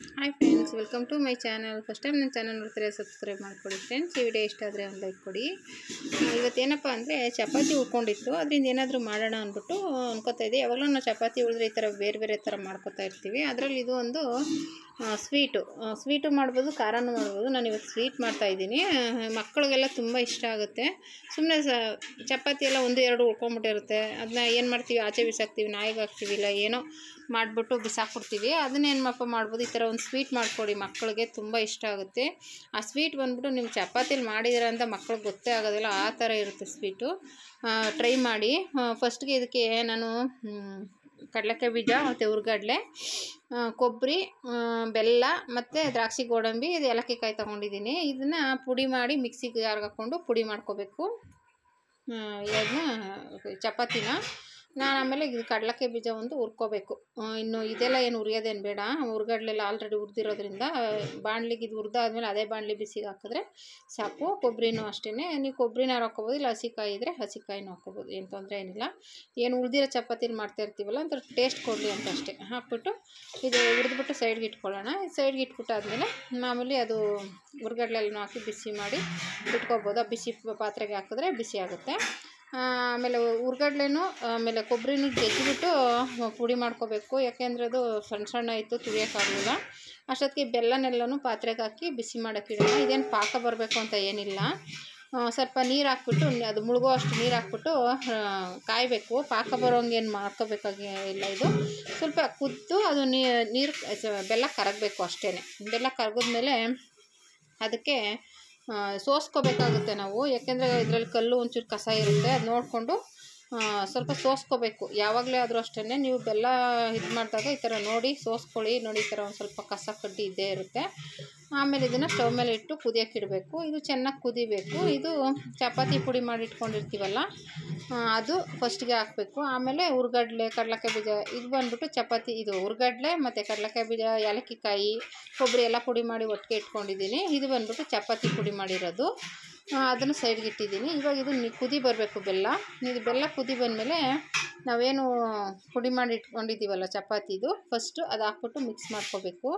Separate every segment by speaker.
Speaker 1: Hi friends, welcome to my channel. First time ನನ್ನ channel ನೋಡ್ತಾರೆ, subscribe ಮಾಡ್ಕೊಳ್ಳಿ friends. ಈ ವಿಡಿಯೋ ಇಷ್ಟ ಆದರೆ ಒಂದು ಲೈಕ್ ಕೊಡಿ. ಇವತ್ತೇನಪ್ಪ ಅಂದರೆ ಚಪಾತಿ ಉಳ್ಕೊಂಡಿತ್ತು, ಅದರಿಂದ ಏನಾದರೂ ಮಾಡೋಣ ಅಂದ್ಬಿಟ್ಟು ಅನ್ಕೋತಾ ಇದ್ದೆ. ಯಾವಾಗಲೂ ನಾವು ಚಪಾತಿ ಉಳಿದ್ರೆ ಈ ಥರ ಬೇರೆ ಬೇರೆ ಥರ ಮಾಡ್ಕೋತಾ ಇರ್ತೀವಿ. ಅದರಲ್ಲಿ ಇದು ಒಂದು ಸ್ವೀಟು ಮಾಡ್ಬೋದು, ಖಾರನೂ ಮಾಡ್ಬೋದು. ನಾನು ಇವತ್ತು ಸ್ವೀಟ್ ಮಾಡ್ತಾಯಿದ್ದೀನಿ. ಮಕ್ಕಳಿಗೆಲ್ಲ ತುಂಬ ಇಷ್ಟ ಆಗುತ್ತೆ. ಸುಮ್ಮನೆ ಚಪಾತಿ ಎಲ್ಲ ಒಂದು ಎರಡು ಉಳ್ಕೊಂಬಿಟ್ಟಿರುತ್ತೆ. ಅದನ್ನ ಏನು ಮಾಡ್ತೀವಿ, ಆಚೆ ಬಿಸಾಕ್ತೀವಿ, ನಾಯಿಗೆ ಹಾಕ್ತೀವಿ, ಇಲ್ಲ ಏನೋ ಮಾಡಿಬಿಟ್ಟು ಬಿಸಾಕ್ಬಿಡ್ತೀವಿ. ಅದನ್ನೇನಪ್ಪ ಮಾಡ್ಬೋದು, ಈ ಥರ ಒಂದು ಸ್ವೀಟ್ ಮಾಡಿಕೊಡಿ, ಮಕ್ಕಳಿಗೆ ತುಂಬ ಇಷ್ಟ ಆಗುತ್ತೆ. ಆ ಸ್ವೀಟ್ ಬಂದ್ಬಿಟ್ಟು ನೀವು ಚಪಾತಿಲಿ ಮಾಡಿದ್ದೀರ ಅಂತ ಮಕ್ಕಳಿಗೆ ಗೊತ್ತೇ ಆಗೋದಿಲ್ಲ, ಆ ಥರ ಇರುತ್ತೆ ಸ್ವೀಟು. ಟ್ರೈ ಮಾಡಿ. ಫಸ್ಟ್ಗೆ ಇದಕ್ಕೆ ನಾನು ಕಡಲೆಕಾಯಿ ಬೀಜ ಮತ್ತು ಹುರ್ಗಡ್ಲೆ, ಕೊಬ್ಬರಿ, ಬೆಲ್ಲ ಮತ್ತು ದ್ರಾಕ್ಷಿ ಗೋಡಂಬಿ, ಇದು ಏಲಕ್ಕಿ ಕಾಯಿ ತೊಗೊಂಡಿದ್ದೀನಿ. ಇದನ್ನು ಪುಡಿ ಮಾಡಿ ಮಿಕ್ಸಿಗೆ ಜಾರ್ಗೆ ಹಾಕ್ಕೊಂಡು ಪುಡಿ ಮಾಡ್ಕೋಬೇಕು ಇದನ್ನ ಚಪಾತಿನ. ನಾನು ಆಮೇಲೆ ಇದು ಕಡಲೆಕಾಯಿ ಬೀಜ ಒಂದು ಹುರ್ಕೋಬೇಕು. ಇನ್ನು ಇದೆಲ್ಲ ಏನು ಹುರಿಯೋದೇನು ಬೇಡ, ಹುರ್ಗಡ್ಲೆಲ್ಲ ಆಲ್ರೆಡಿ ಹುರಿದಿರೋದ್ರಿಂದ ಬಾಣಲಿಗೆ ಇದು ಹುರಿದಾದ್ಮೇಲೆ ಅದೇ ಬಾಣಲಿ ಬಿಸಿಗೆ ಹಾಕಿದ್ರೆ ಸಾಕು. ಕೊಬ್ಬರಿನೂ ಅಷ್ಟೇ, ನೀವು ಕೊಬ್ಬರಿನ ಹಾಕ್ಕೋಬೋದು, ಇಲ್ಲ ಹಸಿಕಾಯಿ ಇದ್ದರೆ ಹಸಿಕಾಯಿನೂ ಹಾಕ್ಕೋಬೋದು, ಏನು ತೊಂದರೆ ಏನಿಲ್ಲ. ಏನು ಉಳಿದಿರೋ ಚಪಾತಿನ ಮಾಡ್ತಾ ಇರ್ತೀವಲ್ಲ ಅಂತ ಟೇಸ್ಟ್ ಕೊಡಲಿ ಅಂತ ಅಷ್ಟೇ ಹಾಕ್ಬಿಟ್ಟು ಇದು ಹುರಿದ್ಬಿಟ್ಟು ಸೈಡ್ಗೆ ಇಟ್ಕೊಳ್ಳೋಣ. ಸೈಡ್ಗೆ ಇಟ್ಬಿಟ್ಟಾದ್ಮೇಲೆ ಮಾಮೂಲಿ ಅದು ಹುರ್ಗಡ್ಲೆಲ್ಲನೂ ಹಾಕಿ ಬಿಸಿ ಮಾಡಿ ಇಟ್ಕೊಬೋದು. ಆ ಬಿಸಿ ಪಾತ್ರೆಗೆ ಹಾಕಿದ್ರೆ ಬಿಸಿ ಆಗುತ್ತೆ. ಆಮೇಲೆ ಹುರ್ಗಡ್ಲೆನೂ ಆಮೇಲೆ ಕೊಬ್ಬರಿನೂ ಜಜ್ಜಿಬಿಟ್ಟು ಪುಡಿ ಮಾಡ್ಕೋಬೇಕು, ಯಾಕೆಂದರೆ ಅದು ಸಣ್ಣ ಸಣ್ಣ ಇತ್ತು, ತುರಿಯೋಕ್ಕಾಗಲಿಲ್ಲ. ಅಷ್ಟೊತ್ತಿಗೆ ಬೆಲ್ಲನೆಲ್ಲನೂ ಪಾತ್ರೆಗೆ ಹಾಕಿ ಬಿಸಿ ಮಾಡೋಕ್ಕಿಡೋಣ. ಇದೇನು ಪಾಕ ಬರಬೇಕು ಅಂತ ಏನಿಲ್ಲ, ಸ್ವಲ್ಪ ನೀರು ಹಾಕ್ಬಿಟ್ಟು ಅದು ಮುಳುಗೋ ಅಷ್ಟು ನೀರು ಹಾಕ್ಬಿಟ್ಟು ಕಾಯಬೇಕು. ಪಾಕ ಬರೋಂಗೆ ಏನು ಮಾಡ್ಕೋಬೇಕಾಗಿ ಇಲ್ಲ. ಇದು ಸ್ವಲ್ಪ ಕುದ್ದು ಅದು ನೀರು ಬೆಲ್ಲ ಕರಗಬೇಕು ಅಷ್ಟೇ. ಬೆಲ್ಲ ಕರಗಿದ್ಮೇಲೆ ಅದಕ್ಕೆ ಸೋಸ್ಕೋಬೇಕಾಗುತ್ತೆ ನಾವು, ಯಾಕೆಂದರೆ ಇದರಲ್ಲಿ ಕಲ್ಲು ಒಂಚೂರು ಕಸ ಇರುತ್ತೆ, ಅದು ನೋಡಿಕೊಂಡು ಸ್ವಲ್ಪ ಸೋಸ್ಕೋಬೇಕು. ಯಾವಾಗಲೇ ಆದರೂ ಅಷ್ಟೇ, ನೀವು ಬೆಲ್ಲ ಇದು ಮಾಡಿದಾಗ ಈ ಥರ ನೋಡಿ ಸೋಸ್ಕೊಳ್ಳಿ. ನೋಡಿ, ಈ ಥರ ಒಂದು ಸ್ವಲ್ಪ ಕಸ ಕಡ್ಡಿ ಇದ್ದೇ ಇರುತ್ತೆ. ಆಮೇಲೆ ಇದನ್ನು ಸ್ಟವ್ ಮೇಲೆ ಇಟ್ಟು ಕುದಿಯೋಕೆ ಇಡಬೇಕು. ಇದು ಚೆನ್ನಾಗಿ ಕುದಿಬೇಕು. ಇದು ಚಪಾತಿ ಪುಡಿ ಮಾಡಿ ಇಟ್ಕೊಂಡಿರ್ತೀವಲ್ಲ ಅದು ಫಸ್ಟಿಗೆ ಹಾಕಬೇಕು. ಆಮೇಲೆ ಹುರ್ಗಡ್ಲೆ, ಕಡಲೆಕಾಯಿ ಬೀಜ, ಇದು ಬಂದ್ಬಿಟ್ಟು ಚಪಾತಿ, ಇದು ಹುರ್ಗಡ್ಲೆ ಮತ್ತು ಕಡಲೆಕಾಯಿ ಬೀಜ, ಏಲಕ್ಕಿ ಕಾಯಿ, ಕೊಬ್ಬರಿ ಎಲ್ಲ ಪುಡಿ ಮಾಡಿ ಒಟ್ಟಿಗೆ ಇಟ್ಕೊಂಡಿದ್ದೀನಿ. ಇದು ಬಂದ್ಬಿಟ್ಟು ಚಪಾತಿ ಪುಡಿ ಮಾಡಿರೋದು, ಅದನ್ನು ಸೈಡ್ಗೆ ಇಟ್ಟಿದ್ದೀನಿ. ಇವಾಗ ಇದು ಕುದಿ ಬರಬೇಕು ಬೆಲ್ಲ. ಇದು ಬೆಲ್ಲ ಕುದಿ ಬಂದಮೇಲೆ ನಾವೇನು ಪುಡಿ ಮಾಡಿ ಇಟ್ಕೊಂಡಿದ್ದೀವಲ್ಲ ಚಪಾತಿದು, ಫಸ್ಟು ಅದು ಹಾಕ್ಬಿಟ್ಟು ಮಿಕ್ಸ್ ಮಾಡ್ಕೋಬೇಕು.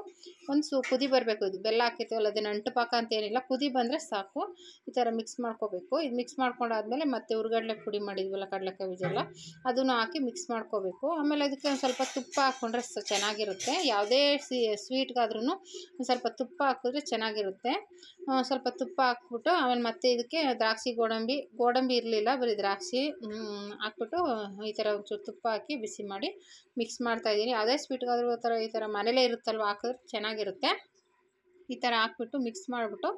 Speaker 1: ಒಂದು ಕುದಿ ಬರಬೇಕು. ಇದು ಬೆಲ್ಲ ಹಾಕಿರ್ತೀವಲ್ಲ, ಅದನ್ನು ಅಂಟು ಪಾಕ ಅಂತ ಏನಿಲ್ಲ, ಕುದಿ ಬಂದರೆ ಸಾಕು. ಈ ಥರ ಮಿಕ್ಸ್ ಮಾಡ್ಕೋಬೇಕು. ಇದು ಮಿಕ್ಸ್ ಮಾಡ್ಕೊಂಡಾದ್ಮೇಲೆ ಮತ್ತೆ ಹುರ್ಗಡ್ಲೆ ಪುಡಿ ಮಾಡಿದ್ವಲ್ಲ ಕಡಲೆಕಾಯಿ ಬೀಜ ಎಲ್ಲ, ಅದನ್ನು ಹಾಕಿ ಮಿಕ್ಸ್ ಮಾಡ್ಕೋಬೇಕು. ಆಮೇಲೆ ಅದಕ್ಕೆ ಒಂದು ಸ್ವಲ್ಪ ತುಪ್ಪ ಹಾಕ್ಕೊಂಡ್ರೆ ಚೆನ್ನಾಗಿರುತ್ತೆ. ಯಾವುದೇ ಸ್ವೀಟ್ಗಾದ್ರೂ ಒಂದು ಸ್ವಲ್ಪ ತುಪ್ಪ ಹಾಕಿದ್ರೆ ಚೆನ್ನಾಗಿರುತ್ತೆ. ಸ್ವಲ್ಪ ತುಪ್ಪ ಹಾಕ್ಬಿಟ್ಟು ಆಮೇಲೆ ಮತ್ತೆ ಇದಕ್ಕೆ ದ್ರಾಕ್ಷಿ ಗೋಡಂಬಿ ಇರಲಿಲ್ಲ, ಬರೀ ದ್ರಾಕ್ಷಿ ಹಾಕ್ಬಿಟ್ಟು ಈ ಥರ ಒಂಚೂರು ತುಪ್ಪ ಹಾಕಿ ಬಿಸಿ ಮಾಡಿ ಮಿಕ್ಸ್ ಮಾಡ್ತಾಯಿದ್ದೀನಿ. ಯಾವುದೇ ಸ್ವೀಟ್ಗಾದ್ರೂ ಈ ಥರ ಮನೇಲೇ ಇರುತ್ತಲ್ವ, ಹಾಕಿದ್ರೆ ಚೆನ್ನಾಗಿರುತ್ತೆ. ಈ ಥರ ಹಾಕ್ಬಿಟ್ಟು ಮಿಕ್ಸ್ ಮಾಡಿಬಿಟ್ಟು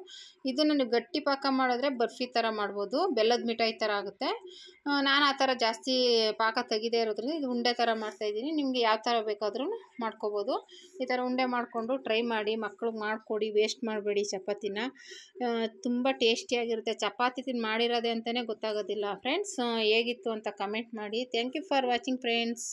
Speaker 1: ಇದನ್ನು ನೀವು ಗಟ್ಟಿ ಪಾಕ ಮಾಡಿದ್ರೆ ಬರ್ಫಿ ಥರ ಮಾಡ್ಬೋದು, ಬೆಲ್ಲದ ಮಿಠಾಯಿ ಥರ ಆಗುತ್ತೆ. ನಾನು ಆ ಥರ ಜಾಸ್ತಿ ಪಾಕ ತೆಗಿದೇ ಇರೋದ್ರಿಂದ ಇದು ಉಂಡೆ ಥರ ಮಾಡ್ತಾಯಿದ್ದೀನಿ. ನಿಮಗೆ ಯಾವ ಥರ ಬೇಕಾದ್ರೂ ಮಾಡ್ಕೋಬೋದು. ಈ ಥರ ಉಂಡೆ ಮಾಡಿಕೊಂಡು ಟ್ರೈ ಮಾಡಿ, ಮಕ್ಳಿಗೆ ಮಾಡಿಕೊಡಿ, ವೇಸ್ಟ್ ಮಾಡಬೇಡಿ ಚಪಾತಿನ. ತುಂಬ ಟೇಸ್ಟಿಯಾಗಿರುತ್ತೆ. ಚಪಾತಿ ತಿಂದು ಮಾಡಿರೋದೆ ಅಂತಲೇ ಗೊತ್ತಾಗೋದಿಲ್ಲ ಫ್ರೆಂಡ್ಸ್. ಹೇಗಿತ್ತು ಅಂತ ಕಮೆಂಟ್ ಮಾಡಿ. Thank you for watching friends.